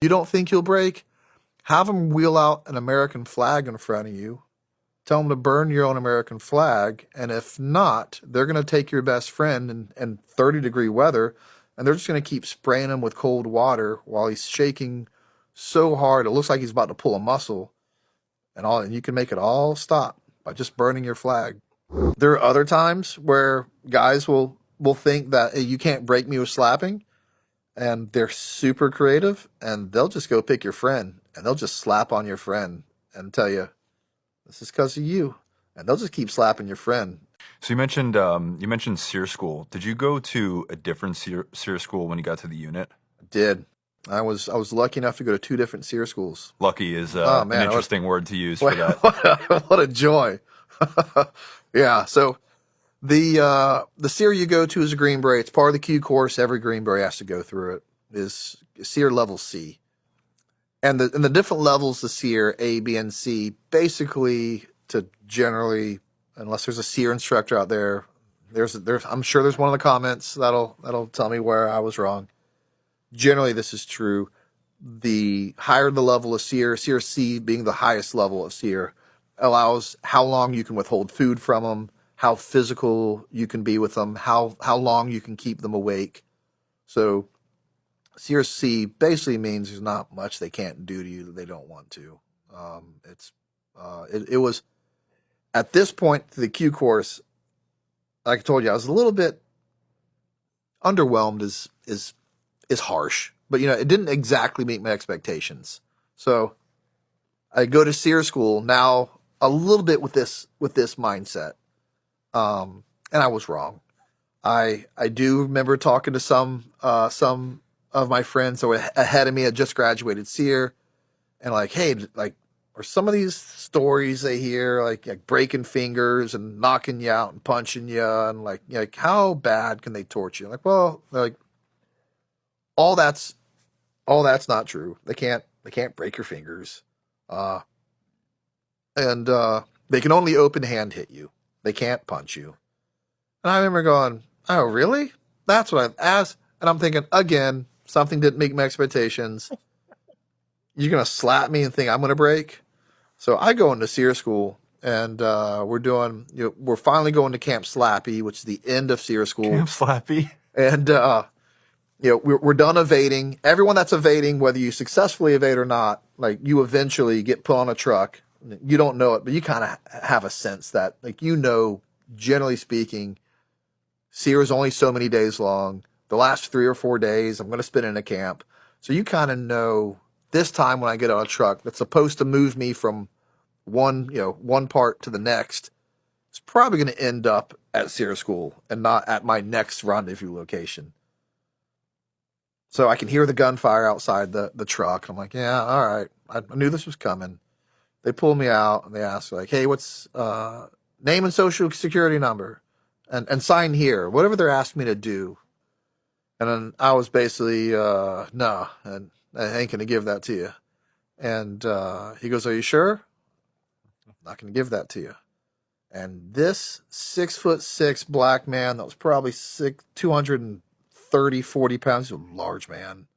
You don't think you'll break? Have them wheel out an American flag in front of you. Tell them to burn your own American flag. And if not, they're going to take your best friend in 30-degree weather, and they're just going to keep spraying him with cold water while he's shaking so hard it looks like he's about to pull a muscle. And you can make it all stop by just burning your flag. There are other times where guys will think that, hey, you can't break me with slapping, and they're super creative, and they'll just go pick your friend and they'll just slap on your friend and tell you this is because of you, and they'll just keep slapping your friend. So you mentioned SEER school. Did you go to a different SEER school when you got to the unit? I did. I was lucky enough to go to 2 different SEER schools. Lucky is Oh an man, interesting word to use for that. what a joy. Yeah, so the SEER you go to is a Green Beret. It's part of the Q course. Every Green Beret has to go through it. Is SEER level C. And the different levels of SEER, A, B, and C, basically to generally, unless there's a SEER instructor out there, I'm sure there's one in the comments that'll tell me where I was wrong. Generally, this is true. The higher the level of SEER, SEER C being the highest level of SEER, allows how long you can withhold food from them, how physical you can be with them, how long you can keep them awake. So SEER C basically means there's not much they can't do to you that they don't want to. It was at this point to the Q course, like I told you, I was a little bit underwhelmed. Is harsh, but it didn't exactly meet my expectations. So I go to SEER school now a little bit with this mindset, and I was wrong. I do remember talking to some of my friends that were ahead of me, had just graduated SEER, and like, hey, like, are some of these stories they hear like breaking fingers and knocking you out and punching you, and like how bad can they torture you? Like, well, like all that's not true. They can't break your fingers, and they can only open hand hit you. They can't punch you. And I remember going, oh really? That's what I've asked. And I'm thinking again, something didn't meet my expectations. You're gonna slap me and think I'm gonna break? So I go into SEER school, and we're finally going to Camp Slappy, which is the end of SEER school. Camp Slappy. And we're done evading. Everyone that's evading, whether you successfully evade or not, like you eventually get put on a truck. You don't know it, but you kind of have a sense that, like, generally speaking, SEER is only so many days long. The last 3 or 4 days I'm going to spend in a camp. So you kind of know this time when I get on a truck that's supposed to move me from one part to the next, it's probably going to end up at SEER school and not at my next rendezvous location. So I can hear the gunfire outside the truck. I'm like, yeah, all right. I knew this was coming. They pull me out and they ask, like, hey, what's name and social security number? And sign here, whatever they're asking me to do. And then I was basically, no, and I ain't going to give that to you. And he goes, are you sure? I'm not going to give that to you. And this 6'6" black man that was probably 230, 40 pounds, he's a large man,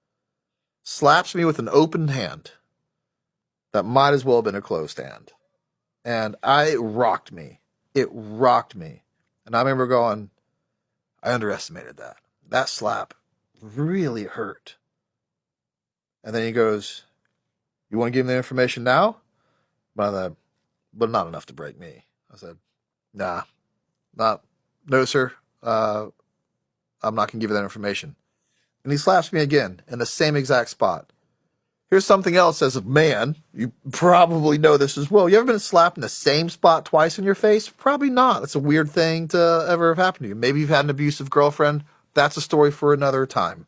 slaps me with an open hand that might as well have been a closed hand. And it rocked me. It rocked me. And I remember going, I underestimated that. That slap really hurt. And then he goes, you want to give me the information now? But not enough to break me. I said, nah, no, sir. I'm not going to give you that information. And he slaps me again in the same exact spot. Here's something else as a man. You probably know this as well. You ever been slapped in the same spot twice in your face? Probably not. That's a weird thing to ever have happened to you. Maybe you've had an abusive girlfriend. That's a story for another time.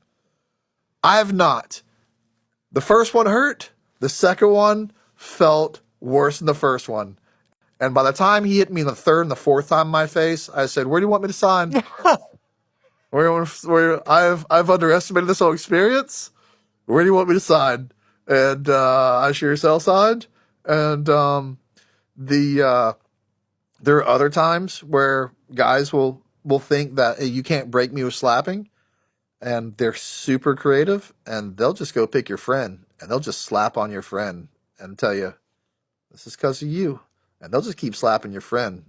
I have not. The first one hurt. The second one felt worse than the first one. And by the time he hit me the third and the fourth time in my face, I said, where do you want me to sign? I've underestimated this whole experience. Where do you want me to sign? And I sure yourself signed. And there are other times where guys will think that, hey, you can't break me with slapping, and they're super creative, and they'll just go pick your friend, and they'll just slap on your friend and tell you, this is because of you. And they'll just keep slapping your friend